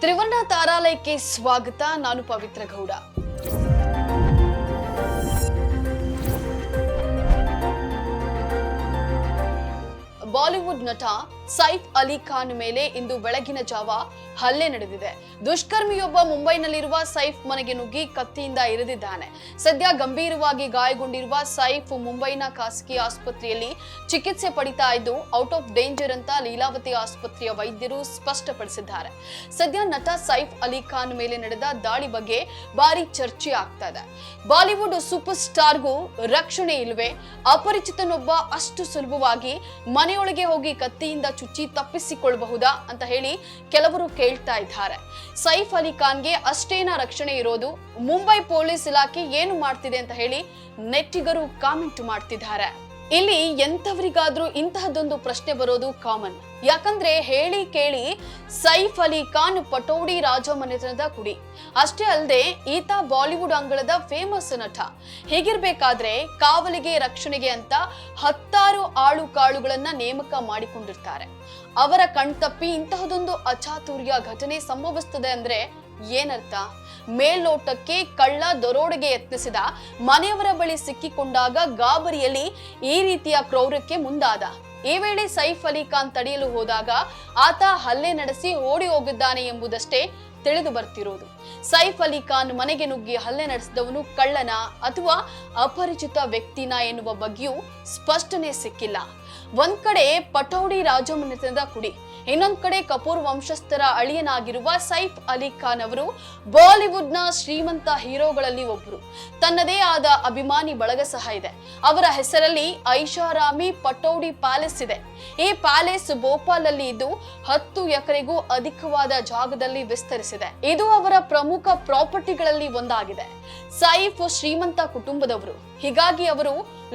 ತ್ರಿವರ್ಣ ತಾರಾಲಯಕ್ಕೆ ಸ್ವಾಗತ. ನಾನು ಪವಿತ್ರ ಗೌಡ. ಬಾಲಿವುಡ್ ನಟ ಸೈಫ್ ಅಲಿ ಖಾನ್ ಮೇಲೆ ಇಂದು ಬೆಳಗಿನ ಜಾವ ಹಲ್ಲೆ ನಡೆದಿದೆ. ದುಷ್ಕರ್ಮಿಯೊಬ್ಬ ಮುಂಬೈನಲ್ಲಿರುವ ಸೈಫ್ ಮನೆಗೆ ನುಗ್ಗಿ ಕತ್ತಿಯಿಂದ ಇರಿದಿದ್ದಾನೆ. ಸದ್ಯ ಗಂಭೀರವಾಗಿ ಗಾಯಗೊಂಡಿರುವ ಸೈಫ್ ಮುಂಬೈನ ಖಾಸಗಿ ಆಸ್ಪತ್ರೆಯಲ್ಲಿ ಚಿಕಿತ್ಸೆ ಪಡಿತಾ ಇದ್ದು ಔಟ್ ಆಫ್ ಡೇಂಜರ್ ಅಂತ ಲೀಲಾವತಿ ಆಸ್ಪತ್ರೆಯ ವೈದ್ಯರು ಸ್ಪಷ್ಟಪಡಿಸಿದ್ದಾರೆ. ಸದ್ಯ ನಟ ಸೈಫ್ ಅಲಿ ಖಾನ್ ಮೇಲೆ ನಡೆದ ದಾಳಿ ಬಗ್ಗೆ ಭಾರಿ ಚರ್ಚೆ ಆಗ್ತಾ ಇದೆ. ಬಾಲಿವುಡ್ ಸೂಪರ್ ಸ್ಟಾರ್ಗೂ ರಕ್ಷಣೆ ಇಲ್ವೇ? ಅಪರಿಚಿತನೊಬ್ಬ ಅಷ್ಟು ಸುಲಭವಾಗಿ ಮನೆಯೊಳಗೆ ಹೋಗಿ ಕತ್ತಿಯಿಂದ ಚುಚ್ಚಿ ತಪ್ಪಿಸಿಕೊಳ್ಳಬಹುದಾ ಅಂತ ಹೇಳಿ ಕೆಲವರು ಕೇಳ್ತಾ ಇದ್ದಾರೆ. ಸೈಫ್ ಅಲಿ ಖಾನ್ಗೆ ಅಷ್ಟೇನಾ ರಕ್ಷಣೆ ಇರೋದು? ಮುಂಬೈ ಪೊಲೀಸ್ ಇಲಾಖೆ ಏನು ಮಾಡ್ತಿದೆ ಅಂತ ಹೇಳಿ ನೆಟ್ಟಿಗರು ಕಾಮೆಂಟ್ ಮಾಡ್ತಿದ್ದಾರೆ. ಇಲ್ಲಿ ಎಂತವರಿಗಾದ್ರೂ ಇಂತಹದೊಂದು ಪ್ರಶ್ನೆ ಬರೋದು ಕಾಮನ್. ಯಾಕಂದ್ರೆ ಹೇಳಿ ಕೇಳಿ ಸೈಫ್ ಅಲಿ ಖಾನ್ ಪಟೌಡಿ ರಾಜಮನೆತನದ ಕುಡಿ. ಅಷ್ಟೇ ಅಲ್ಲದೆ ಈತ ಬಾಲಿವುಡ್ ಅಂಗಳದ ಫೇಮಸ್ ನಟ. ಹೀಗಿರ್ಬೇಕಾದ್ರೆ ಕಾವಲಿಗೆ ರಕ್ಷಣೆಗೆ ಅಂತ 10 ಆಳು ಕಾಳುಗಳನ್ನ ನೇಮಕ ಮಾಡಿಕೊಂಡಿರ್ತಾರೆ. ಅವರ ಕಣ್ತಪ್ಪಿ ಇಂತಹದೊಂದು ಅಚಾತುರ್ಯ ಘಟನೆ ಸಂಭವಿಸ್ತದೆ ಅಂದ್ರೆ ಏನರ್ಥ? ಮೇಲ್ನೋಟಕ್ಕೆ ಕಳ್ಳ ದರೋಡೆಗೆ ಯತ್ನಿಸಿದ, ಮನೆಯವರ ಬಳಿ ಸಿಕ್ಕಿಕೊಂಡಾಗ ಗಾಬರಿಯಲ್ಲಿ ಈ ರೀತಿಯ ಕ್ರೌರ್ಯಕ್ಕೆ ಮುಂದಾದ. ಈ ವೇಳೆ ಸೈಫ್ ಅಲಿ ಖಾನ್ ತಡೆಯಲು ಹೋದಾಗ ಆತ ಹಲ್ಲೆ ನಡೆಸಿ ಓಡಿ ಹೋಗಿದ್ದಾನೆ ಎಂಬುದಷ್ಟೇ ತಿಳಿದು ಬರ್ತಿರೋದು. ಸೈಫ್ ಅಲಿ ಖಾನ್ ಮನೆಗೆ ನುಗ್ಗಿ ಹಲ್ಲೆ ನಡೆಸಿದವನು ಕಳ್ಳನ ಅಥವಾ ಅಪರಿಚಿತ ವ್ಯಕ್ತಿನ ಎನ್ನುವ ಬಗ್ಗೆಯೂ ಸ್ಪಷ್ಟನೆ ಸಿಕ್ಕಿಲ್ಲ. ಒಂದ್ ಕಡೆ ಪಟೌಡಿ ರಾಜಮನೆತನದ ಕುಡಿ, ಇನ್ನೊಂದ್ ಕಡೆ ಕಪೂರ್ ವಂಶಸ್ಥರ ಅಳಿಯನಾಗಿರುವ ಸೈಫ್ ಅಲಿ ಖಾನ್ ಅವರು ಬಾಲಿವುಡ್ ನ ಶ್ರೀಮಂತ ಹೀರೋಗಳಲ್ಲಿ ಒಬ್ರು. ತನ್ನದೇ ಆದ ಅಭಿಮಾನಿ ಬಳಗ ಸಹ ಇದೆ. ಅವರ ಹೆಸರಲ್ಲಿ ಐಷಾರಾಮಿ ಪಟೌಡಿ ಪ್ಯಾಲೇಸ್ ಇದೆ. ಈ ಪ್ಯಾಲೇಸ್ ಭೋಪಾಲ್ ಅಲ್ಲಿ ಇದ್ದು 10 ಎಕರೆಗೂ ಅಧಿಕವಾದ ಜಾಗದಲ್ಲಿ ವಿಸ್ತರಿಸಿದೆ. ಇದು ಅವರ ಪ್ರಮುಖ ಪ್ರಾಪರ್ಟಿಗಳಲ್ಲಿ ಒಂದಾಗಿದೆ. ಸೈಫ್ ಶ್ರೀಮಂತ ಕುಟುಂಬದವರು, ಹೀಗಾಗಿ ಅವರು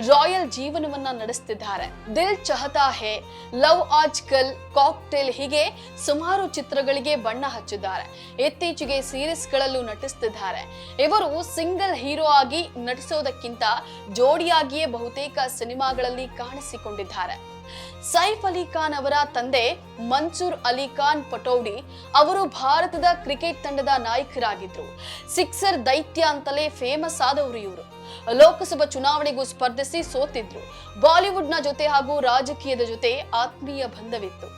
ರಾಯಲ್ ಜೀವನವನ್ನ ನಡೆಸುತ್ತಿದ್ದಾರೆ. ದಿಲ್ ಚಾಹತಾ ಹೇ, ಲವ್ ಆಜ್ ಕಲ್, ಕಾಕ್ಟೇಲ್ ಹೀಗೆ ಸುಮಾರು ಚಿತ್ರಗಳಿಗೆ ಬಣ್ಣ ಹಚ್ಚಿದ್ದಾರೆ. ಇತ್ತೀಚೆಗೆ ಸೀರೀಸ್ ಗಳಲ್ಲೂ ನಟಿಸುತ್ತಿದ್ದಾರೆ. ಇವರು ಸಿಂಗಲ್ ಹೀರೋ ಆಗಿ ನಟಿಸೋದಕ್ಕಿಂತ ಜೋಡಿಯಾಗಿಯೇ ಬಹುತೇಕ ಸಿನಿಮಾಗಳಲ್ಲಿ ಕಾಣಿಸಿಕೊಂಡಿದ್ದಾರೆ. ಸೈಫ್ ಅಲಿ ಖಾನ್ ಅವರ ತಂದೆ ಮನ್ಸೂರ್ ಅಲಿ ಖಾನ್ ಪಟೌಡಿ ಅವರು ಭಾರತದ ಕ್ರಿಕೆಟ್ ತಂಡದ ನಾಯಕರಾಗಿದ್ರು. ಸಿಕ್ಸರ್ ದೈತ್ಯ ಅಂತಲೇ ಫೇಮಸ್ ಆದವರು ಇವರು. ಲೋಕಸಭಾ ಚುನಾವಣೆಗೂ ಸ್ಪರ್ಧಿಸಿ ಸೋತಿದ್ರು. ಬಾಲಿವುಡ್ ನ ಜೊತೆ ಹಾಗೂ ರಾಜಕೀಯದ ಜೊತೆ ಆತ್ಮೀಯ ಬಂಧವಿತ್ತು.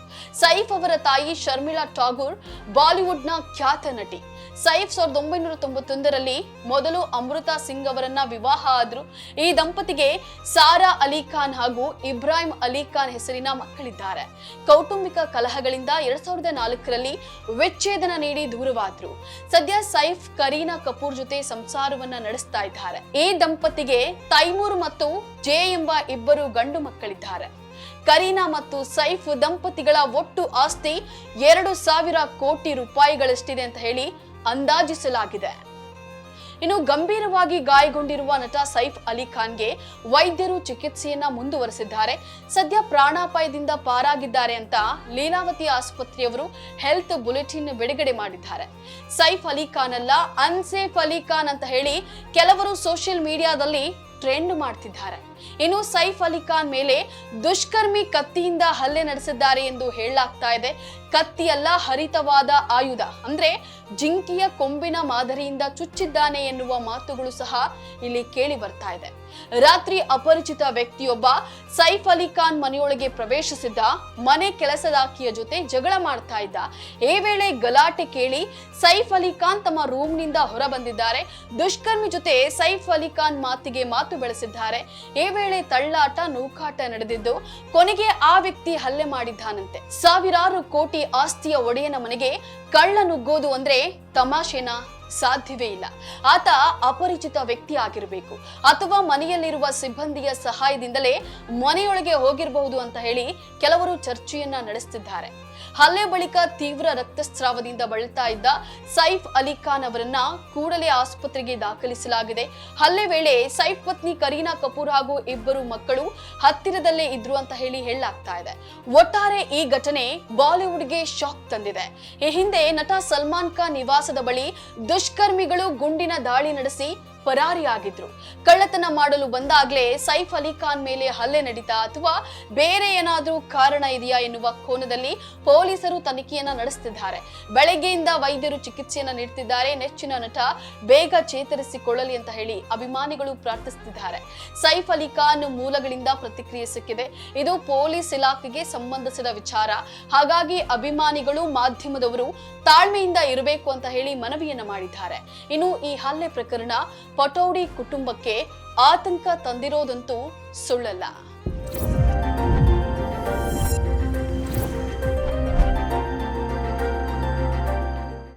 ಸೈಫ್ ಅವರ ತಾಯಿ ಶರ್ಮಿಳಾ ಠಾಗೂರ್ ಬಾಲಿವುಡ್ ನ ಖ್ಯಾತ ನಟಿ. ಸೈಫ್ 1991ರಲ್ಲಿ ಮೊದಲು ಅಮೃತಾ ಸಿಂಗ್ ಅವರನ್ನ ವಿವಾಹ ಆದ್ರು. ಈ ದಂಪತಿಗೆ ಸಾರಾ ಅಲಿ ಖಾನ್ ಹಾಗೂ ಇಬ್ರಾಹಿಂ ಅಲಿ ಖಾನ್ ಹೆಸರಿನ ಮಕ್ಕಳಿದ್ದಾರೆ. ಕೌಟುಂಬಿಕ ಕಲಹಗಳಿಂದ 2004ರಲ್ಲಿ ವಿಚ್ಛೇದನ ನೀಡಿ ದೂರವಾದ್ರು. ಸದ್ಯ ಸೈಫ್ ಕರೀನಾ ಕಪೂರ್ ಜೊತೆ ಸಂಸಾರವನ್ನ ನಡೆಸ್ತಾ ಇದ್ದಾರೆ. ಈ ದಂಪತಿಗೆ ತೈಮೂರ್ ಮತ್ತು ಜೆ ಎಂಬ 2 ಗಂಡು ಮಕ್ಕಳಿದ್ದಾರೆ. ಕರೀನಾ ಮತ್ತು ಸೈಫ್ ದಂಪತಿಗಳ ಒಟ್ಟು ಆಸ್ತಿ 2,000 ಕೋಟಿ ರೂಪಾಯಿಗಳಷ್ಟಿದೆ ಅಂತ ಹೇಳಿ ಅಂದಾಜಿಸಲಾಗಿದೆ. ಇನ್ನು ಗಂಭೀರವಾಗಿ ಗಾಯಗೊಂಡಿರುವ ನಟ ಸೈಫ್ ಅಲಿ ಖಾನ್ಗೆ ವೈದ್ಯರು ಚಿಕಿತ್ಸೆಯನ್ನ ಮುಂದುವರೆಸಿದ್ದಾರೆ. ಸದ್ಯ ಪ್ರಾಣಾಪಾಯದಿಂದ ಪಾರಾಗಿದ್ದಾರೆ ಅಂತ ಲೀಲಾವತಿ ಆಸ್ಪತ್ರೆಯವರು ಹೆಲ್ತ್ ಬುಲೆಟಿನ್ ಬಿಡುಗಡೆ ಮಾಡಿದ್ದಾರೆ. ಸೈಫ್ ಅಲಿ ಖಾನ್ ಅಲ್ಲ, ಅನ್ಸೇಫ್ ಅಲಿ ಖಾನ್ ಅಂತ ಹೇಳಿ ಕೆಲವರು ಸೋಷಿಯಲ್ ಮೀಡಿಯಾದಲ್ಲಿ ಟ್ರೆಂಡ್ ಮಾಡ್ತಿದ್ದಾರೆ. ಇನ್ನು ಸೈಫ್ ಅಲಿ ಖಾನ್ ಮೇಲೆ ದುಷ್ಕರ್ಮಿ ಕತ್ತಿಯಿಂದ ಹಲ್ಲೆ ನಡೆಸಿದ್ದಾರೆ ಎಂದು ಹೇಳಲಾಗ್ತಾ ಇದೆ. ಕತ್ತಿಯಲ್ಲ, ಹರಿತವಾದ ಆಯುಧ ಅಂದ್ರೆ ಜಿಂಕೆಯ ಕೊಂಬಿನ ಮಾದರಿಯಿಂದ ಚುಚ್ಚಿದ್ದಾನೆ ಎನ್ನುವ ಮಾತುಗಳು ಸಹ ಇಲ್ಲಿ ಕೇಳಿ ಬರ್ತಾ ಇದೆ. ರಾತ್ರಿ ಅಪರಿಚಿತ ವ್ಯಕ್ತಿಯೊಬ್ಬ ಸೈಫ್ ಅಲಿ ಖಾನ್ ಮನೆಯೊಳಗೆ ಪ್ರವೇಶಿಸಿದ್ದ. ಮನೆ ಕೆಲಸದಾಕಿಯ ಜೊತೆ ಜಗಳ ಮಾಡ್ತಾ ಇದ್ದ. ಈ ವೇಳೆ ಗಲಾಟೆ ಕೇಳಿ ಸೈಫ್ ಅಲಿ ಖಾನ್ ತಮ್ಮ ರೂಮ್ ನಿಂದ ಹೊರ ಬಂದಿದ್ದಾರೆ. ದುಷ್ಕರ್ಮಿ ಜೊತೆ ಸೈಫ್ ಅಲಿ ಖಾನ್ ಮಾತಿಗೆ ಮಾತು ಬೆಳೆಸಿದ್ದಾರೆ. ಈ ವೇಳೆ ತಳ್ಳಾಟ, ನೂಕಾಟ ನಡೆದಿದ್ದು ಕೊನೆಗೆ ಆ ವ್ಯಕ್ತಿ ಹಲ್ಲೆ ಮಾಡಿದ್ದಾನಂತೆ. ಸಾವಿರಾರು ಕೋಟಿ ಆಸ್ತಿಯ ಒಡೆಯನ ಮನೆಗೆ ಕಳ್ಳ ನುಗ್ಗೋದು ಅಂದ್ರೆ ತಮಾಷೆನಾ? ಸಾಧ್ಯವೇ ಇಲ್ಲ. ಆತ ಅಪರಿಚಿತ ವ್ಯಕ್ತಿ ಆಗಿರಬೇಕು ಅಥವಾ ಮನೆಯಲ್ಲಿರುವ ಸಿಬ್ಬಂದಿಯ ಸಹಾಯದಿಂದಲೇ ಮನೆಯೊಳಗೆ ಹೋಗಿರಬಹುದು ಅಂತ ಹೇಳಿ ಕೆಲವರು ಚರ್ಚೆಯನ್ನ ನಡೆಸುತ್ತಿದ್ದಾರೆ. ಹಲ್ಲೆ ಬಳಿಕ ತೀವ್ರ ರಕ್ತಸ್ರಾವದಿಂದ ಬಳಲ್ತಾ ಇದ್ದ ಸೈಫ್ ಅಲಿ ಖಾನ್ ಅವರನ್ನ ಕೂಡಲೇ ಆಸ್ಪತ್ರೆಗೆ ದಾಖಲಿಸಲಾಗಿದೆ. ಹಲ್ಲೆ ವೇಳೆ ಸೈಫ್ ಪತ್ನಿ ಕರೀನಾ ಕಪೂರ್ ಹಾಗೂ 2 ಮಕ್ಕಳು ಹತ್ತಿರದಲ್ಲೇ ಇದ್ರು ಅಂತ ಹೇಳಲಾಗ್ತಾ ಇದೆ. ಒಟ್ಟಾರೆ ಈ ಘಟನೆ ಬಾಲಿವುಡ್ಗೆ ಶಾಕ್ ತಂದಿದೆ. ಈ ಹಿಂದೆ ನಟ ಸಲ್ಮಾನ್ ಖಾನ್ ನಿವಾಸದ ಬಳಿ ದುಷ್ಕರ್ಮಿಗಳು ಗುಂಡಿನ ದಾಳಿ ನಡೆಸಿ ಪರಾರಿಯಾಗಿದ್ರು. ಕಳ್ಳತನ ಮಾಡಲು ಬಂದಾಗ್ಲೇ ಸೈಫ್ ಅಲಿ ಖಾನ್ ಮೇಲೆ ಹಲ್ಲೆ ನಡೀತಾ ಅಥವಾ ಬೇರೆ ಏನಾದ್ರೂ ಕಾರಣ ಇದೆಯಾ ಎನ್ನುವ ಕೋನದಲ್ಲಿ ಪೊಲೀಸರು ತನಿಖೆಯನ್ನ ನಡೆಸುತ್ತಿದ್ದಾರೆ. ಬೆಳಗ್ಗೆಯಿಂದ ವೈದ್ಯರು ಚಿಕಿತ್ಸೆಯನ್ನ ನೀಡುತ್ತಿದ್ದಾರೆ. ನೆಚ್ಚಿನ ನಟ ಬೇಗ ಚೇತರಿಸಿಕೊಳ್ಳಲಿ ಅಂತ ಹೇಳಿ ಅಭಿಮಾನಿಗಳು ಪ್ರಾರ್ಥಿಸುತ್ತಿದ್ದಾರೆ. ಸೈಫ್ ಅಲಿ ಖಾನ್ ಮೂಲಗಳಿಂದ ಪ್ರತಿಕ್ರಿಯೆ ಸಿಕ್ಕಿದೆ. ಇದು ಪೊಲೀಸ್ ಇಲಾಖೆಗೆ ಸಂಬಂಧಿಸಿದ ವಿಚಾರ. ಹಾಗಾಗಿ ಅಭಿಮಾನಿಗಳು ಮಾಧ್ಯಮದವರು ತಾಳ್ಮೆಯಿಂದ ಇರಬೇಕು ಅಂತ ಹೇಳಿ ಮನವಿಯನ್ನ ಮಾಡಿದ್ದಾರೆ. ಇನ್ನು ಈ ಹಲ್ಲೆ ಪ್ರಕರಣ ಪಟೌಡಿ ಕುಟುಂಬಕ್ಕೆ ಆತಂಕ ತಂದಿರೋದಂತೂ ಸುಳ್ಳಲ್ಲ.